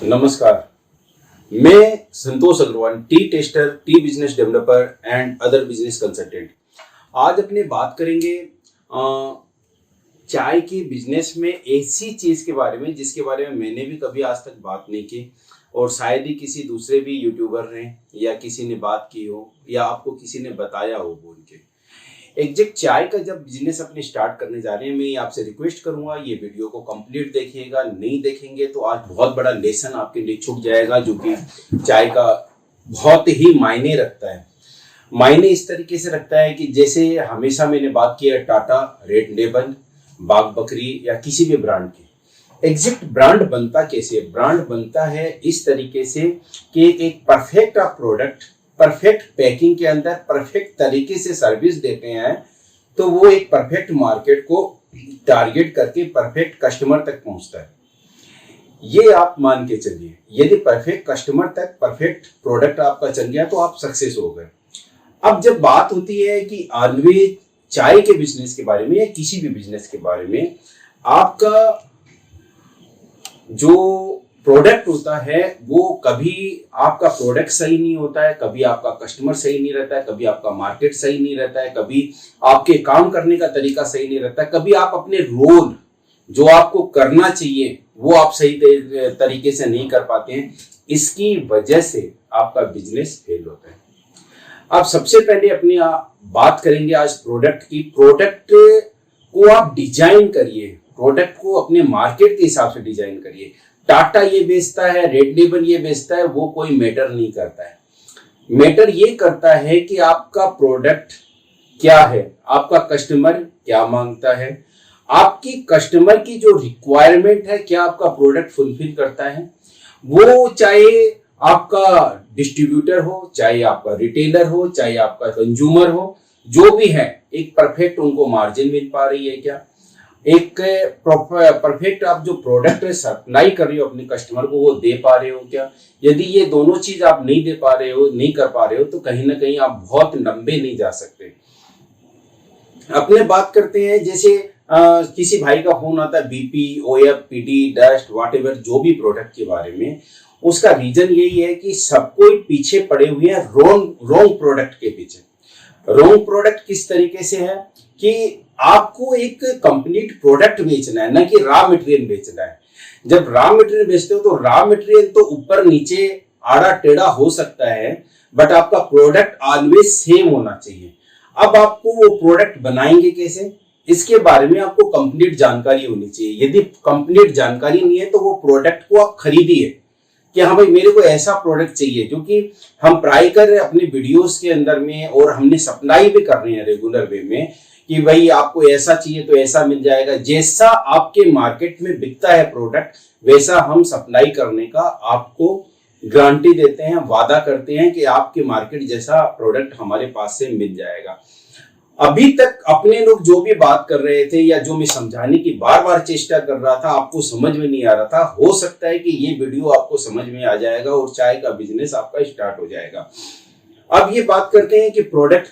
नमस्कार, मैं Santosh Agarwal, tea tester, tea business developer and other business consultant. आज अपने बात करेंगे चाय के बिजनेस में ऐसी चीज के बारे में जिसके बारे में मैंने भी कभी आज तक बात नहीं की और शायद ही किसी दूसरे भी यूट्यूबर ने या किसी ने बात की हो या आपको किसी ने बताया हो बोल के। एग्जैक्ट चाय का जब बिजनेस अपने स्टार्ट करने जा रहे हैं, मैं आपसे रिक्वेस्ट करूंगा ये वीडियो को कंप्लीट देखिएगा। नहीं देखेंगे तो आज बहुत बड़ा लेसन आपके लिए छूट जाएगा, जो कि चाय का बहुत ही मायने रखता है। मायने इस तरीके से रखता है कि जैसे हमेशा मैंने बात की है टाटा, रेड लेबल, बाग बकरी या किसी भी ब्रांड की। एग्जैक्ट ब्रांड बनता कैसे? ब्रांड बनता है इस तरीके से कि एक परफेक्ट आप प्रोडक्ट परफेक्ट पैकिंग के अंदर परफेक्ट तरीके से सर्विस देते हैं तो वो एक परफेक्ट मार्केट को टारगेट करके परफेक्ट कस्टमर तक पहुंचता है। ये आप मान के चलिए, यदि परफेक्ट कस्टमर तक परफेक्ट प्रोडक्ट आपका चल गया तो आप सक्सेस हो गए। अब जब बात होती है कि ऑलवेज चाय के बिजनेस के बारे में या किसी भी बिजनेस के बारे में, आपका जो प्रोडक्ट होता है वो कभी आपका प्रोडक्ट सही नहीं होता है, कभी आपका कस्टमर सही नहीं रहता है, कभी आपका मार्केट सही नहीं रहता है, कभी आपके काम करने का तरीका सही नहीं रहता है, कभी आप अपने रोल जो आपको करना चाहिए वो आप सही तरीके से नहीं कर पाते हैं। इसकी वजह से आपका बिजनेस फेल होता है। अब सबसे पहले अपनी बात करेंगे आज प्रोडक्ट की। प्रोडक्ट को आप डिजाइन करिए, प्रोडक्ट को अपने मार्केट के हिसाब से डिजाइन करिए। टाटा ये बेचता है, रेड लेबल ये बेचता है, वो कोई मैटर नहीं करता है। मैटर ये करता है कि आपका प्रोडक्ट क्या है, आपका कस्टमर क्या मांगता है, आपकी कस्टमर की जो रिक्वायरमेंट है क्या आपका प्रोडक्ट फुलफिल करता है। वो चाहे आपका डिस्ट्रीब्यूटर हो, चाहे आपका रिटेलर हो, चाहे आपका कंज्यूमर हो, जो भी है, एक परफेक्ट उनको मार्जिन मिल पा रही है क्या, एक परफेक्ट आप जो प्रोडक्ट सप्लाई कर रहे हो अपने कस्टमर को वो दे पा रहे हो क्या। यदि ये दोनों चीज आप नहीं दे पा रहे हो, नहीं कर पा रहे हो, तो कहीं ना कहीं आप बहुत लंबे नहीं जा सकते। अपने बात करते हैं जैसे किसी भाई का फोन आता है BP, of, PT, dust, whatever, जो भी प्रोडक्ट के बारे में, उसका रीजन यही है कि सब कोई पीछे पड़े हुए हैं रॉन्ग प्रोडक्ट के पीछे। रॉन्ग प्रोडक्ट किस तरीके से है कि आपको एक कंप्लीट प्रोडक्ट बेचना है, ना कि रॉ मटेरियल बेचना है। जब रॉ मटेरियल बेचते हो तो रॉ मटेरियल तो ऊपर नीचे आड़ा टेढ़ा हो सकता है, बट आपका प्रोडक्ट ऑलवेज सेम होना चाहिए। अब आपको वो प्रोडक्ट बनाएंगे कैसे, इसके बारे में आपको कंप्लीट जानकारी होनी चाहिए। यदि कंप्लीट जानकारी नहीं है तो वो प्रोडक्ट को आप खरीदिए कि हाँ भाई मेरे को ऐसा प्रोडक्ट चाहिए, जो कि हम ट्राई कर रहे हैं अपने वीडियोस के अंदर में और हमने सप्लाई भी कर रहे हैं रेगुलर वे में कि भाई आपको ऐसा चाहिए तो ऐसा मिल जाएगा। जैसा आपके मार्केट में बिकता है प्रोडक्ट वैसा हम सप्लाई करने का आपको गारंटी देते हैं, वादा करते हैं कि आपके मार्केट जैसा प्रोडक्ट हमारे पास से मिल जाएगा। अभी तक अपने लोग जो भी बात कर रहे थे या जो मैं समझाने की बार बार चेष्टा कर रहा था आपको समझ में नहीं आ रहा था, हो सकता है कि ये वीडियो आपको समझ में आ जाएगा और चाय का बिजनेस आपका स्टार्ट हो जाएगा। अब ये बात करते हैं कि प्रोडक्ट,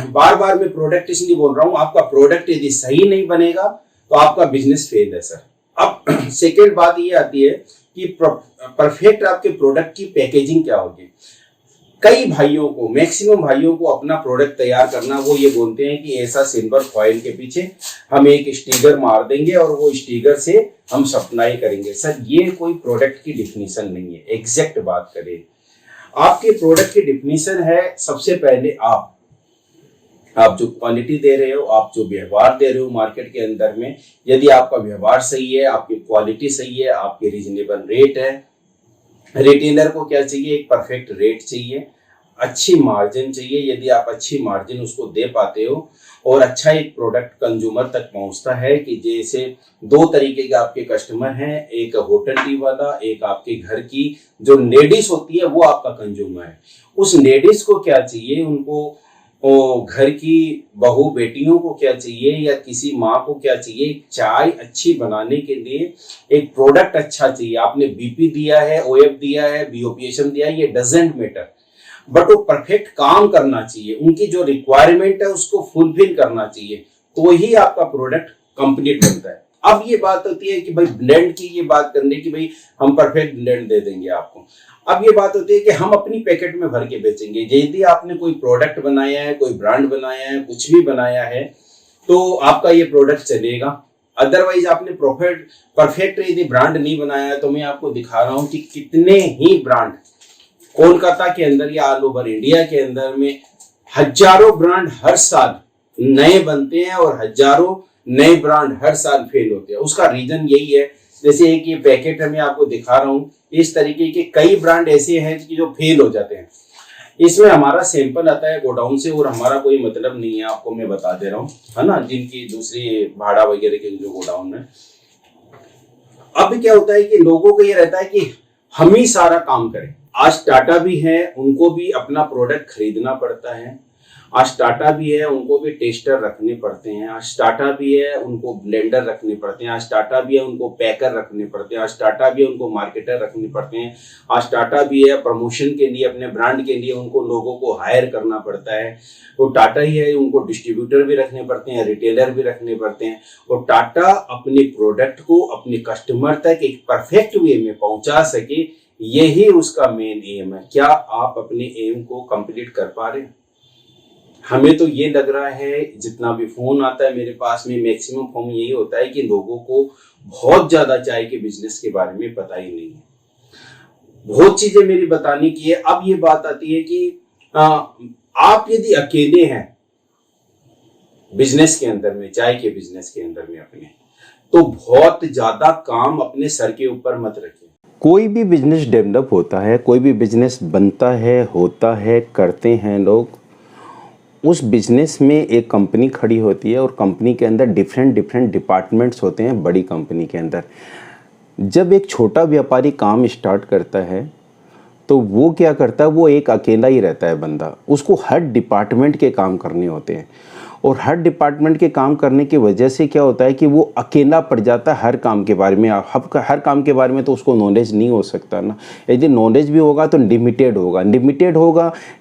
बार बार मैं प्रोडक्ट इसलिए बोल रहा हूं, आपका प्रोडक्ट यदि सही नहीं बनेगा तो आपका बिजनेस फेल है सर। अब सेकेंड बात ये आती है कि परफेक्ट आपके प्रोडक्ट की पैकेजिंग क्या होगी। कई भाइयों को, मैक्सिमम भाइयों को अपना प्रोडक्ट तैयार करना, वो ये बोलते हैं कि ऐसा सिल्वर फॉइल के पीछे हम एक स्टिकर मार देंगे और वो स्टिकर से हम सप्लाई करेंगे। सर ये कोई प्रोडक्ट की डिफिनीशन नहीं है। एग्जैक्ट बात करें, आपके प्रोडक्ट की डिफिनीशन है सबसे पहले आप जो क्वालिटी दे रहे हो, आप जो व्यवहार दे रहे हो मार्केट के अंदर में, यदि आपका व्यवहार सही है, आपकी क्वालिटी सही है, आपके रीजनेबल रेट है। रिटेलर को क्या चाहिए, एक परफेक्ट रेट चाहिए, अच्छी मार्जिन चाहिए। यदि आप अच्छी मार्जिन उसको दे पाते हो और अच्छा एक प्रोडक्ट कंज्यूमर तक पहुंचता है कि जैसे दो तरीके के आपके कस्टमर हैं, एक होटल टी वाला, एक आपके घर की जो लेडीज होती है वो आपका कंज्यूमर है। उस लेडीज को क्या चाहिए, उनको घर की बहू बेटियों को क्या चाहिए या किसी माँ को क्या चाहिए, चाय अच्छी बनाने के लिए एक प्रोडक्ट अच्छा चाहिए। आपने बीपी दिया है, ओएफ दिया है, बीओपीएशन दिया है, ये डजेंट मैटर, बट वो परफेक्ट काम करना चाहिए, उनकी जो रिक्वायरमेंट है उसको फुलफिल करना चाहिए, तो ही आपका प्रोडक्ट कंप्लीट बनता है। अब ये बात होती है कि भाई ब्लेंड की ये बात करने की, भाई हम परफेक्ट ब्लेंड दे देंगे आपको। अब ये बात होती है कि हम अपनी पैकेट में भर के बेचेंगे। यदि आपने कोई प्रोडक्ट बनाया है, कोई ब्रांड बनाया है, कुछ भी बनाया है, तो आपका ये प्रोडक्ट चलेगा। अदरवाइज आपने परफेक्ट यदि ब्रांड नहीं बनाया है, तो मैं आपको दिखा रहा हूं कि कितने ही ब्रांड कोलकाता के अंदर या ऑल ओवर इंडिया के अंदर में हजारों ब्रांड हर साल नए बनते हैं और हजारों नए ब्रांड हर साल फेल होते हैं। उसका रीजन यही है, जैसे एक ये पैकेट है मैं आपको दिखा रहा हूँ, इस तरीके के कई ब्रांड ऐसे हैं कि जो फेल हो जाते हैं। इसमें हमारा सैंपल आता है गोडाउन से और हमारा कोई मतलब नहीं है, आपको मैं बता दे रहा हूँ, है ना, जिनकी दूसरी भाड़ा वगैरह के जो गोडाउन है। अब क्या होता है कि लोगों को ये रहता है कि हम ही सारा काम करें। आज टाटा भी है, उनको भी अपना प्रोडक्ट खरीदना पड़ता है। आज टाटा भी है, उनको भी टेस्टर रखने पड़ते हैं। आज टाटा भी है, उनको ब्लेंडर रखने पड़ते हैं। आज टाटा भी है, उनको पैकर रखने पड़ते हैं। आज टाटा भी है, उनको मार्केटर रखने पड़ते हैं। आज टाटा भी है, प्रमोशन के लिए, अपने ब्रांड के लिए उनको लोगों को हायर करना पड़ता है। वो टाटा ही है, उनको डिस्ट्रीब्यूटर भी रखने पड़ते हैं, रिटेलर भी रखने पड़ते हैं। और टाटा अपने प्रोडक्ट को अपने कस्टमर तक एक परफेक्ट वे में पहुंचा सके, यही उसका मेन एम है। क्या आप अपने एम को कंप्लीट कर पा रहे हैं? हमें तो ये लग रहा है, जितना भी फोन आता है मेरे पास में, मैक्सिमम फोन यही होता है कि लोगों को बहुत ज्यादा चाय के बिजनेस के बारे में पता ही नहीं है। बहुत चीजें मेरी बताने की है। अब ये बात आती है कि आप यदि अकेले हैं बिजनेस के अंदर में, चाय के बिजनेस के अंदर में अपने, तो बहुत ज्यादा काम अपने सर के ऊपर मत रखें। कोई भी बिजनेस डेवलप होता है, कोई भी बिजनेस बनता है, होता है, करते हैं लोग, उस बिजनेस में एक कंपनी खड़ी होती है और कंपनी के अंदर डिफरेंट डिपार्टमेंट्स होते हैं। बड़ी कंपनी के अंदर जब एक छोटा व्यापारी काम स्टार्ट करता है तो वो क्या करता है, वो एक अकेला ही रहता है बंदा। उसको हर डिपार्टमेंट के काम करने होते हैं और हर डिपार्टमेंट के काम करने की वजह से क्या होता है कि वो अकेला पड़ जाता है हर काम के बारे में। हर काम के बारे में तो उसको नॉलेज नहीं हो सकता ना। यदि नॉलेज भी होगा तो लिमिटेड होगा,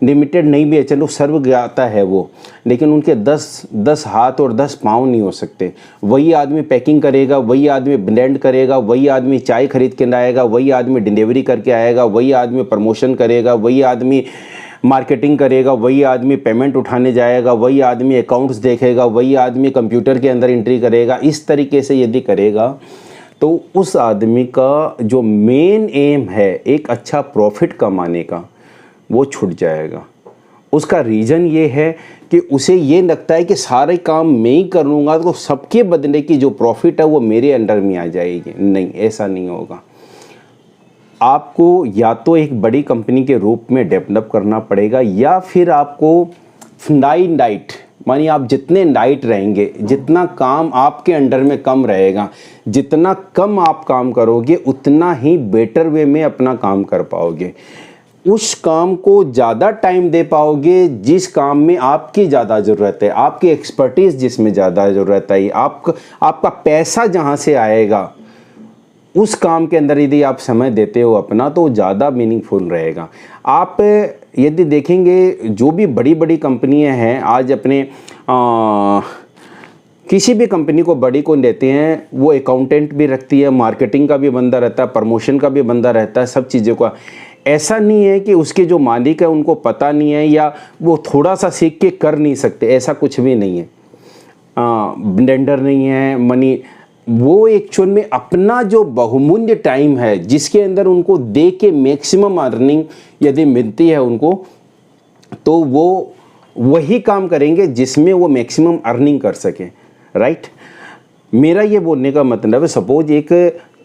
लिमिटेड नहीं भी है, चलो सर्व ज्ञाता है वो, लेकिन उनके 10 हाथ और 10 पाँव नहीं हो सकते। वही आदमी पैकिंग करेगा, वही आदमी ब्लेंड करेगा, वही आदमी चाय खरीद के आएगा, वही आदमी डिलीवरी करके आएगा, वही आदमी प्रमोशन करेगा, वही आदमी मार्केटिंग करेगा, वही आदमी पेमेंट उठाने जाएगा, वही आदमी अकाउंट्स देखेगा, वही आदमी कंप्यूटर के अंदर एंट्री करेगा। इस तरीके से यदि करेगा तो उस आदमी का जो मेन एम है एक अच्छा प्रॉफिट कमाने का, वो छूट जाएगा। उसका रीज़न ये है कि उसे ये लगता है कि सारे काम मैं ही कर लूँगा तो सबके बदले की जो प्रॉफिट है वो मेरे अंडर में आ जाएगी। नहीं, ऐसा नहीं होगा। आपको या तो एक बड़ी कंपनी के रूप में डेवलप करना पड़ेगा, या फिर आपको नाइट मानिए आप जितने नाइट रहेंगे, जितना काम आपके अंडर में कम रहेगा, जितना कम आप काम करोगे उतना ही बेटर वे में अपना काम कर पाओगे। उस काम को ज़्यादा टाइम दे पाओगे जिस काम में आपकी ज़्यादा ज़रूरत है, आपकी एक्सपर्टीज़ जिसमें ज़्यादा ज़रूरत है, आपका पैसा जहाँ से आएगा उस काम के अंदर यदि आप समय देते हो अपना, तो ज़्यादा मीनिंगफुल रहेगा। आप यदि देखेंगे जो भी बड़ी बड़ी कंपनियां हैं आज अपने किसी भी कंपनी को बड़ी को लेते हैं, वो अकाउंटेंट भी रखती है, मार्केटिंग का भी बंदा रहता है, प्रमोशन का भी बंदा रहता है, सब चीज़ों का। ऐसा नहीं है कि उसके जो मालिक है उनको पता नहीं है या वो थोड़ा सा सीख के कर नहीं सकते, ऐसा कुछ भी नहीं है। ब्लेंडर नहीं है मनी, वो एक्चुअल में अपना जो बहुमूल्य टाइम है जिसके अंदर उनको दे के मैक्सिमम अर्निंग यदि मिलती है उनको, तो वो वही काम करेंगे जिसमें वो मैक्सिमम अर्निंग कर सकें। राइट, मेरा ये बोलने का मतलब है, सपोज एक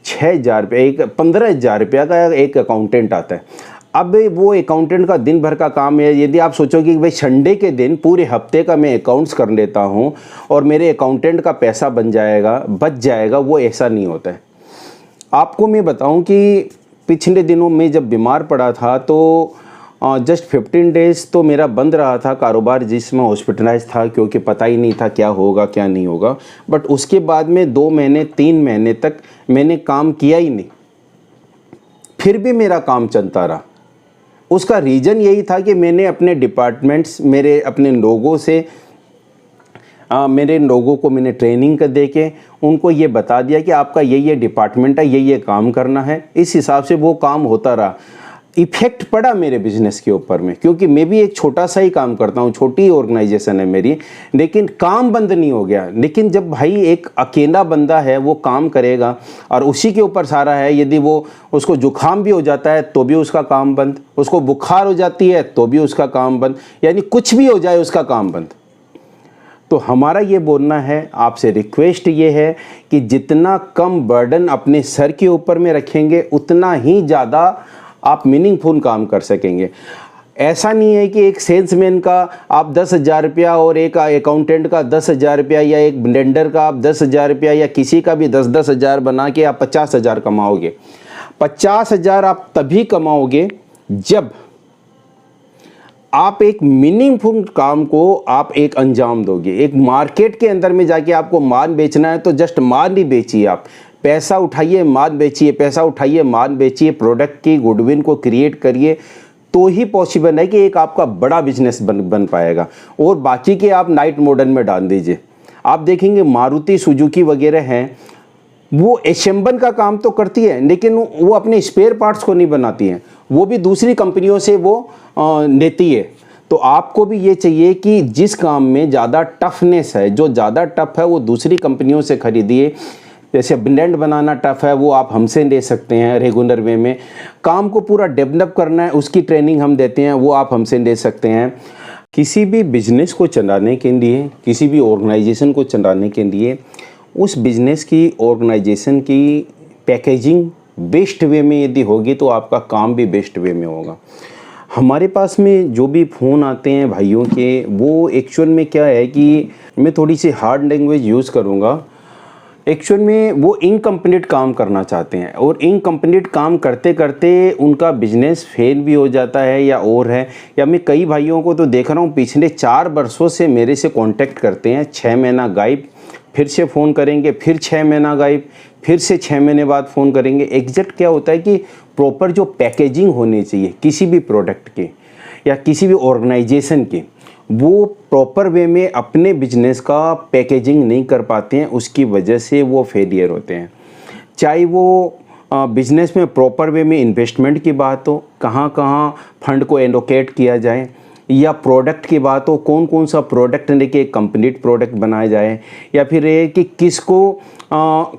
6,000 रुपये, एक 15,000 रुपया का एक अकाउंटेंट आता है। अब वो अकाउंटेंट का दिन भर का काम है, यदि आप सोचोगे कि भाई संडे के दिन पूरे हफ्ते का मैं अकाउंट्स कर लेता हूँ और मेरे अकाउंटेंट का पैसा बच जाएगा, वो ऐसा नहीं होता है। आपको मैं बताऊँ कि पिछले दिनों में जब बीमार पड़ा था तो जस्ट 15 डेज़ तो मेरा बंद रहा था कारोबार, जिसमें हॉस्पिटलाइज था, क्योंकि पता ही नहीं था क्या होगा क्या नहीं होगा। बट उसके बाद में 2 महीने 3 महीने तक मैंने काम किया ही नहीं, फिर भी मेरा काम चलता रहा। उसका रीज़न यही था कि मैंने अपने डिपार्टमेंट्स, मेरे अपने लोगों से मेरे लोगों को मैंने ट्रेनिंग कर दे के उनको ये बता दिया कि आपका ये डिपार्टमेंट है, ये काम करना है। इस हिसाब से वो काम होता रहा। इफेक्ट पड़ा मेरे बिजनेस के ऊपर में, क्योंकि मैं भी एक छोटा सा ही काम करता हूँ, छोटी ऑर्गेनाइजेशन है मेरी, लेकिन काम बंद नहीं हो गया। लेकिन जब भाई एक अकेला बंदा है वो काम करेगा और उसी के ऊपर सारा है, यदि वो उसको जुकाम भी हो जाता है तो भी उसका काम बंद, उसको बुखार हो जाती है तो भी उसका काम बंद, यानी कुछ भी हो जाए उसका काम बंद। तो हमारा ये बोलना है, आपसे रिक्वेस्ट ये है कि जितना कम बर्डन अपने सर के ऊपर में रखेंगे उतना ही ज़्यादा आप मीनिंगफुल काम कर सकेंगे। ऐसा नहीं है कि एक सेल्समैन का आप 10,000 रुपया और एक अकाउंटेंट का 10,000 रुपया या एक ब्लेंडर का आप 10,000 रुपया या किसी का भी 10-10 हज़ार बना के आप 50,000 कमाओगे। 50,000 आप तभी कमाओगे जब आप एक मीनिंगफुल काम को आप एक अंजाम दोगे। एक मार्केट के अंदर में जाके आपको माल बेचना है तो जस्ट माल नहीं बेचिए, आप पैसा उठाइए माल बेचिए, पैसा उठाइए माल बेचिए, प्रोडक्ट की गुडविल को क्रिएट करिए, तो ही पॉसिबल है कि एक आपका बड़ा बिजनेस बन पाएगा। और बाकी के आप नाइट मॉडल में डाल दीजिए। आप देखेंगे मारुति सुजुकी वगैरह हैं, वो असेंबल का काम तो करती है लेकिन वो अपने स्पेयर पार्ट्स को नहीं बनाती हैं, वो भी दूसरी कंपनियों से वो लेती है। तो आपको भी ये चाहिए कि जिस काम में ज़्यादा टफनेस है, जो ज़्यादा टफ है वो दूसरी कंपनियों से खरीदिए। जैसे ब्लेंड बनाना टफ है वो आप हमसे ले सकते हैं रेगुलर वे में। काम को पूरा डेवलप करना है उसकी ट्रेनिंग हम देते हैं, वो आप हमसे ले सकते हैं। किसी भी बिजनेस को चलाने के लिए, किसी भी ऑर्गेनाइजेशन को चलाने के लिए उस बिजनेस की ऑर्गेनाइजेशन की पैकेजिंग बेस्ट वे में यदि होगी तो आपका काम भी बेस्ट वे में होगा। हमारे पास में जो भी फ़ोन आते हैं भाइयों के, वो एक्चुअल में क्या है कि मैं थोड़ी सी हार्ड लैंग्वेज यूज़ करूँगा। एक्चुअल में वो इनकम्प्लीट काम करना चाहते हैं और इनकम्प्लीट काम करते करते उनका बिजनेस फेल भी हो जाता है या और है। या मैं कई भाइयों को तो देख रहा हूँ पिछले 4 वर्षों से मेरे से कांटेक्ट करते हैं, 6 महीना गायब, फिर से फ़ोन करेंगे, फिर 6 महीना गायब, फिर से 6 महीने बाद फ़ोन करेंगे। एग्जैक्ट क्या होता है कि प्रॉपर जो पैकेजिंग होनी चाहिए किसी भी प्रोडक्ट के या किसी भी ऑर्गेनाइजेशन की, वो प्रॉपर वे में अपने बिजनेस का पैकेजिंग नहीं कर पाते हैं, उसकी वजह से वो फेलियर होते हैं। चाहे वो बिजनेस में प्रॉपर वे में इन्वेस्टमेंट की बात हो, कहाँ कहाँ फंड को एलोकेट किया जाए, या प्रोडक्ट की बात हो, कौन कौन सा प्रोडक्ट लेके एक कंप्लीट प्रोडक्ट बनाया जाए, या फिर ये कि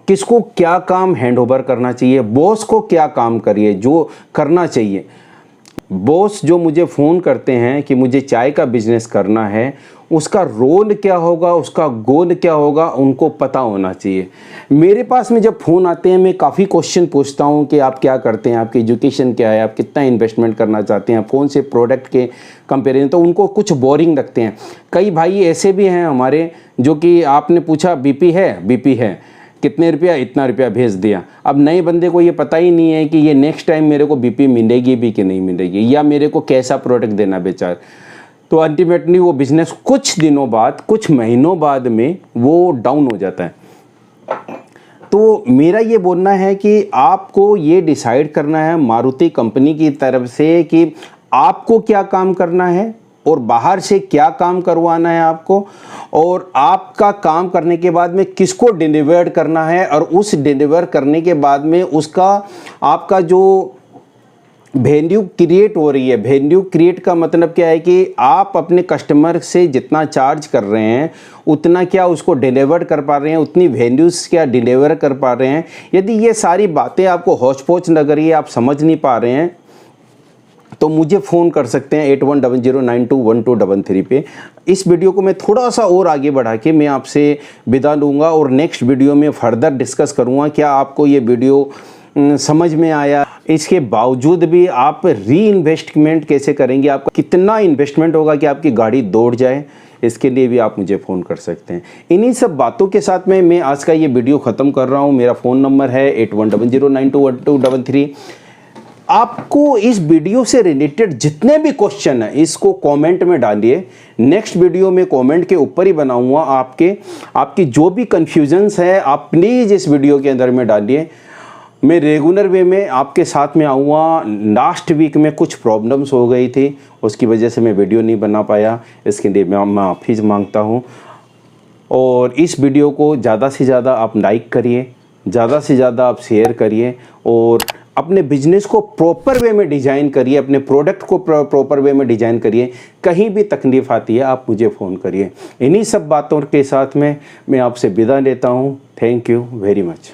किसको क्या काम हैंडओवर करना चाहिए, बॉस को क्या काम करिए जो करना चाहिए। बॉस जो मुझे फ़ोन करते हैं कि मुझे चाय का बिज़नेस करना है, उसका रोल क्या होगा, उसका गोल क्या होगा, उनको पता होना चाहिए। मेरे पास में जब फ़ोन आते हैं मैं काफ़ी क्वेश्चन पूछता हूं कि आप क्या करते हैं, आपकी एजुकेशन क्या है, आप कितना इन्वेस्टमेंट करना चाहते हैं फ़ोन से प्रोडक्ट के कंपेरिजन, तो उनको कुछ बोरिंग लगते हैं। कई भाई ऐसे भी हैं हमारे जो कि आपने पूछा बीपी है कितने रुपया, इतना रुपया भेज दिया। अब नए बंदे को ये पता ही नहीं है कि ये नेक्स्ट टाइम मेरे को बीपी मिलेगी भी कि नहीं मिलेगी, या मेरे को कैसा प्रोडक्ट देना बेचार। तो अल्टीमेटली वो बिज़नेस कुछ दिनों बाद, कुछ महीनों बाद में वो डाउन हो जाता है। तो मेरा ये बोलना है कि आपको ये डिसाइड करना है मारुति कंपनी की तरफ से कि आपको क्या काम करना है और बाहर से क्या काम करवाना है आपको, और आपका काम करने के बाद में किसको डिलीवर करना है, और उस डिलीवर करने के बाद में उसका आपका जो वैल्यू क्रिएट हो रही है। वैल्यू क्रिएट का मतलब क्या है कि आप अपने कस्टमर से जितना चार्ज कर रहे हैं उतना क्या उसको डिलीवर कर पा रहे हैं, उतनी वैल्यूज़ क्या डिलीवर कर पा रहे हैं। यदि ये सारी बातें आपको होच पोच लग रही है, आप समझ नहीं पा रहे हैं, तो मुझे फ़ोन कर सकते हैं 8100921233 पे। इस वीडियो को मैं थोड़ा सा और आगे बढ़ा के मैं आपसे विदा लूँगा और नेक्स्ट वीडियो में फर्दर डिस्कस करूँगा क्या आपको ये वीडियो समझ में आया। इसके बावजूद भी आप री इन्वेस्टमेंट कैसे करेंगे, आपका कितना इन्वेस्टमेंट होगा कि आपकी गाड़ी दौड़ जाए, इसके लिए भी आप मुझे फ़ोन कर सकते हैं। इन्हीं सब बातों के साथ में मैं आज का ये वीडियो ख़त्म कर रहा हूँ। मेरा फ़ोन नंबर है 8100921233। आपको इस वीडियो से रिलेटेड जितने भी क्वेश्चन हैं इसको कमेंट में डालिए। नेक्स्ट वीडियो में कमेंट के ऊपर ही बनाऊंगा। आपकी जो भी कन्फ्यूजन्स है आप प्लीज़ इस वीडियो के अंदर में डालिए। मैं रेगुलर वे में आपके साथ में आऊँगा। लास्ट वीक में कुछ प्रॉब्लम्स हो गई थी, उसकी वजह से मैं वीडियो नहीं बना पाया, इसके लिए मैं माफ़ी मांगता हूँ। और इस वीडियो को ज़्यादा से ज़्यादा आप लाइक करिए, ज़्यादा से ज़्यादा आप शेयर करिए और अपने बिजनेस को प्रॉपर वे में डिज़ाइन करिए, अपने प्रोडक्ट को प्रॉपर वे में डिज़ाइन करिए। कहीं भी तकलीफ़ आती है आप मुझे फ़ोन करिए। इन्हीं सब बातों के साथ में मैं आपसे विदा लेता हूँ। Thank you very much.